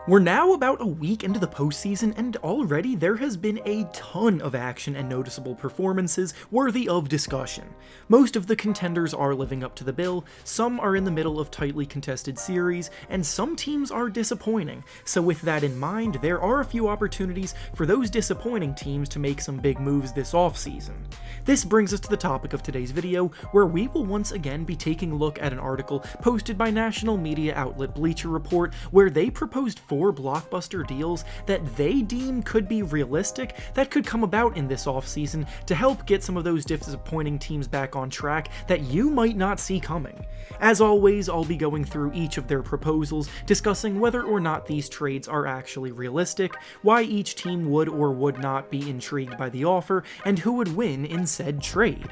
We're now about a week into the postseason, and already there has been a ton of action and noticeable performances worthy of discussion. Most of the contenders are living up to the bill, some are in the middle of tightly contested series, and some teams are disappointing. So with that in mind, there are a few opportunities for those disappointing teams to make some big moves this offseason. This brings us to the topic of today's video, where we will once again be taking a look at an article posted by national media outlet Bleacher Report, where they proposed 4 blockbuster deals that they deem could be realistic that could come about in this offseason to help get some of those disappointing teams back on track that you might not see coming. As always, I'll be going through each of their proposals, discussing whether or not these trades are actually realistic, why each team would or would not be intrigued by the offer, and who would win in said trade.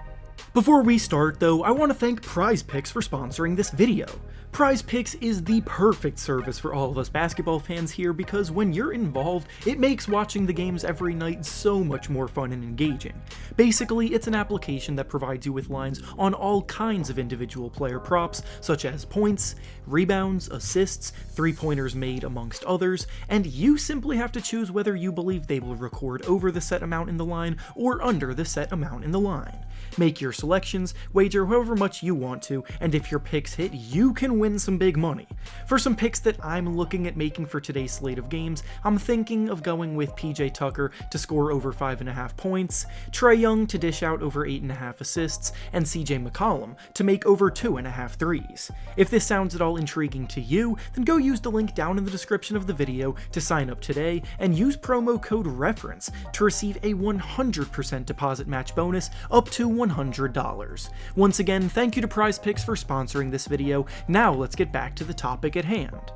Before we start though, I want to thank PrizePicks for sponsoring this video. PrizePicks is the perfect service for all of us basketball fans here because when you're involved, it makes watching the games every night so much more fun and engaging. Basically, it's an application that provides you with lines on all kinds of individual player props, such as points, rebounds, assists, three-pointers made, amongst others, and you simply have to choose whether you believe they will record over the set amount in the line or under the set amount in the line. Make your selections, wager however much you want to, and if your picks hit, you can win some big money. For some picks that I'm looking at making for today's slate of games, I'm thinking of going with PJ Tucker to score over 5.5 points, Trae Young to dish out over 8.5 assists, and CJ McCollum to make over 2.5 threes. If this sounds at all intriguing to you, then go use the link down in the description of the video to sign up today and use promo code REFERENCE to receive a 100% deposit match bonus up to $100. Once again, thank you to PrizePicks for sponsoring this video. Now let's get back to the topic at hand.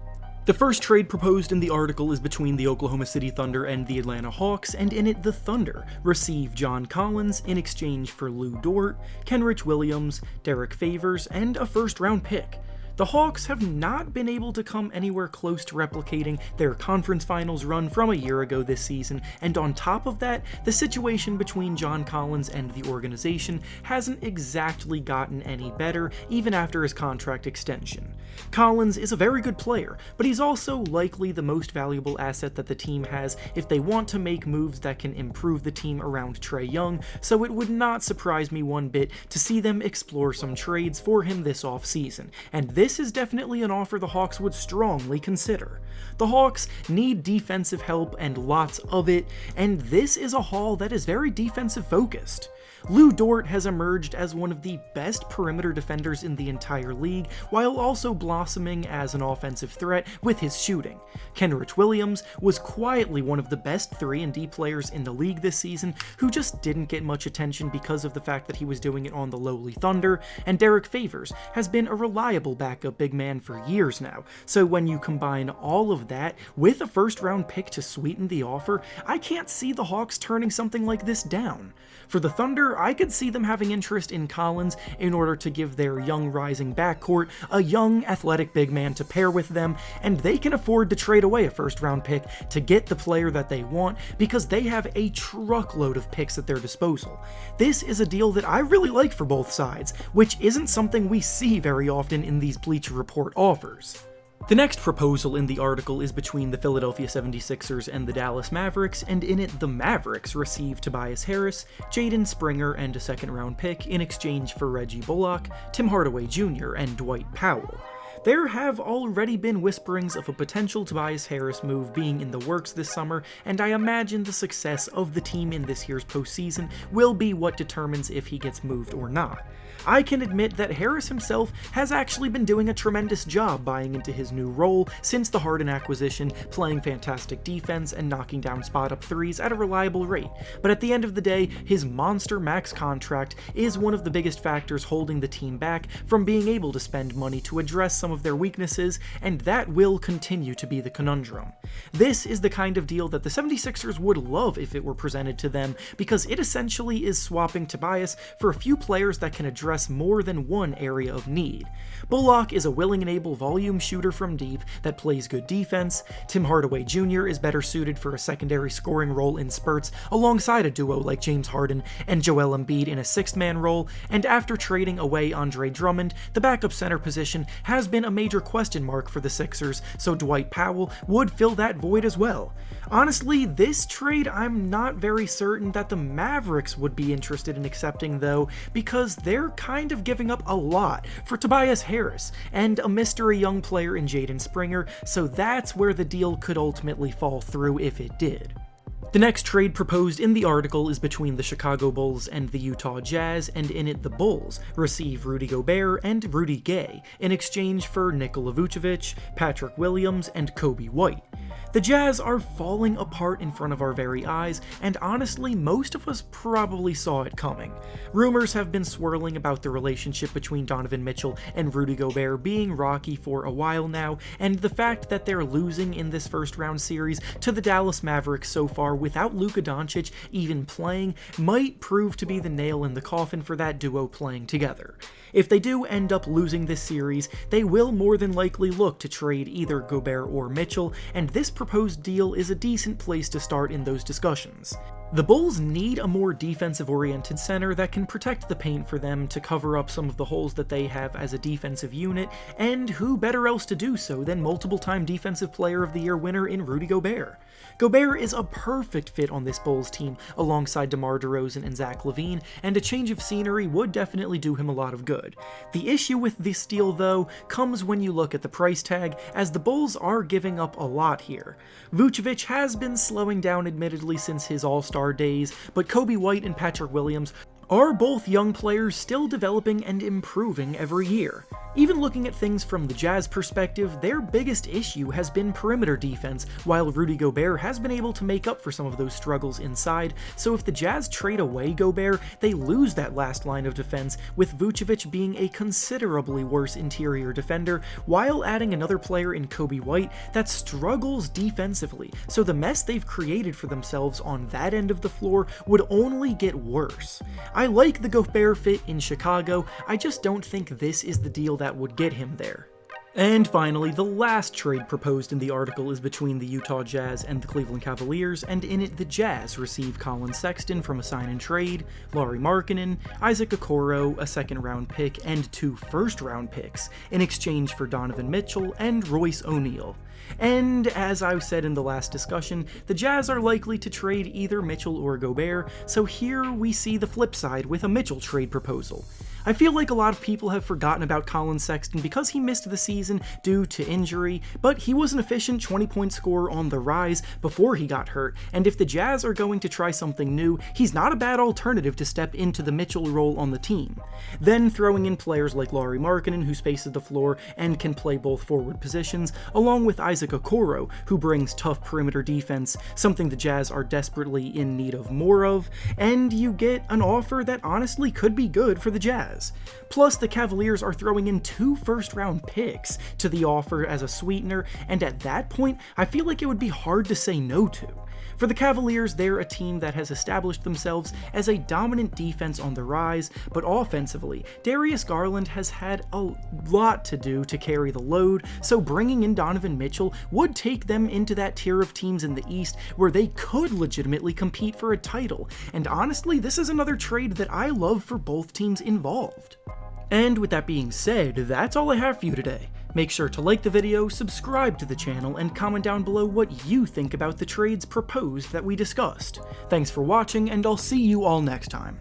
The first trade proposed in the article is between the Oklahoma City Thunder and the Atlanta Hawks, and in it the Thunder receive John Collins in exchange for Lou Dort, Kenrich Williams, Derek Favors, and a first-round pick. The Hawks have not been able to come anywhere close to replicating their conference finals run from a year ago this season, and on top of that, the situation between John Collins and the organization hasn't exactly gotten any better even after his contract extension. Collins is a very good player, but he's also likely the most valuable asset that the team has if they want to make moves that can improve the team around Trae Young, so it would not surprise me one bit to see them explore some trades for him this offseason, and this is definitely an offer the Hawks would strongly consider. The Hawks need defensive help and lots of it, and this is a haul that is very defensive focused. Lou Dort has emerged as one of the best perimeter defenders in the entire league, while also blossoming as an offensive threat with his shooting. Kenrich Williams was quietly one of the best 3-and-D players in the league this season, who just didn't get much attention because of the fact that he was doing it on the lowly Thunder, and Derek Favors has been a reliable backup big man for years now, so when you combine all of that with a first-round pick to sweeten the offer, I can't see the Hawks turning something like this down. For the Thunder, I could see them having interest in Collins in order to give their young rising backcourt a young athletic big man to pair with them, and they can afford to trade away a first round pick to get the player that they want because they have a truckload of picks at their disposal. This is a deal that I really like for both sides, which isn't something we see very often in these Bleacher Report offers. The next proposal in the article is between the Philadelphia 76ers and the Dallas Mavericks, and in it the Mavericks receive Tobias Harris, Jaden Springer, and a second-round pick in exchange for Reggie Bullock, Tim Hardaway Jr., and Dwight Powell. There have already been whisperings of a potential Tobias Harris move being in the works this summer, and I imagine the success of the team in this year's postseason will be what determines if he gets moved or not. I can admit that Harris himself has actually been doing a tremendous job buying into his new role since the Harden acquisition, playing fantastic defense and knocking down spot-up threes at a reliable rate, but at the end of the day, his monster max contract is one of the biggest factors holding the team back from being able to spend money to address some of their weaknesses, and that will continue to be the conundrum. This is the kind of deal that the 76ers would love if it were presented to them, because it essentially is swapping Tobias for a few players that can address more than one area of need. Bullock is a willing and able volume shooter from deep that plays good defense. Tim Hardaway Jr. is better suited for a secondary scoring role in spurts alongside a duo like James Harden and Joel Embiid in a sixth-man role, and after trading away Andre Drummond, the backup center position has been been a major question mark for the Sixers, so Dwight Powell would fill that void as well. Honestly, this trade I'm not very certain that the Mavericks would be interested in accepting though, because they're kind of giving up a lot for Tobias Harris and a mystery young player in Jaden Springer, so that's where the deal could ultimately fall through if it did. The next trade proposed in the article is between the Chicago Bulls and the Utah Jazz, and in it the Bulls receive Rudy Gobert and Rudy Gay in exchange for Nikola Vucevic, Patrick Williams, and Coby White. The Jazz are falling apart in front of our very eyes, and honestly, most of us probably saw it coming. Rumors have been swirling about the relationship between Donovan Mitchell and Rudy Gobert being rocky for a while now, and the fact that they're losing in this first round series to the Dallas Mavericks so far without Luka Doncic even playing might prove to be the nail in the coffin for that duo playing together. If they do end up losing this series, they will more than likely look to trade either Gobert or Mitchell, and this proposed deal is a decent place to start in those discussions. The Bulls need a more defensive-oriented center that can protect the paint for them to cover up some of the holes that they have as a defensive unit, and who better else to do so than multiple-time Defensive Player of the Year winner in Rudy Gobert. Gobert is a perfect fit on this Bulls team alongside DeMar DeRozan and Zach LaVine, and a change of scenery would definitely do him a lot of good. The issue with this deal, though, comes when you look at the price tag, as the Bulls are giving up a lot here. Vucevic has been slowing down admittedly since his All-Star days, but Coby White and Patrick Williams are both young players still developing and improving every year. Even looking at things from the Jazz perspective, their biggest issue has been perimeter defense, while Rudy Gobert has been able to make up for some of those struggles inside, so if the Jazz trade away Gobert, they lose that last line of defense, with Vucevic being a considerably worse interior defender, while adding another player in Coby White that struggles defensively, so the mess they've created for themselves on that end of the floor would only get worse. I like the Gobert fit in Chicago, I just don't think this is the deal that would get him there. And finally, the last trade proposed in the article is between the Utah Jazz and the Cleveland Cavaliers, and in it the Jazz receive Colin Sexton from a sign-and-trade, Lauri Markkanen, Isaac Okoro, a second-round pick, and 2 first-round picks, in exchange for Donovan Mitchell and Royce O'Neal. And as I said in the last discussion, the Jazz are likely to trade either Mitchell or Gobert, so here we see the flip side with a Mitchell trade proposal. I feel like a lot of people have forgotten about Colin Sexton because he missed the season due to injury, but he was an efficient 20-point scorer on the rise before he got hurt, and if the Jazz are going to try something new, he's not a bad alternative to step into the Mitchell role on the team. Then throwing in players like Lauri Markkanen, who spaces the floor and can play both forward positions, along with Isaac Okoro, who brings tough perimeter defense, something the Jazz are desperately in need of more of, and you get an offer that honestly could be good for the Jazz. Plus, the Cavaliers are throwing in 2 first-round picks to the offer as a sweetener, and at that point, I feel like it would be hard to say no to. For the Cavaliers, they're a team that has established themselves as a dominant defense on the rise, but offensively, Darius Garland has had a lot to do to carry the load, so bringing in Donovan Mitchell would take them into that tier of teams in the East where they could legitimately compete for a title, and honestly, this is another trade that I love for both teams involved. And with that being said, that's all I have for you today. Make sure to like the video, subscribe to the channel, and comment down below what you think about the trades proposed that we discussed. Thanks for watching, and I'll see you all next time.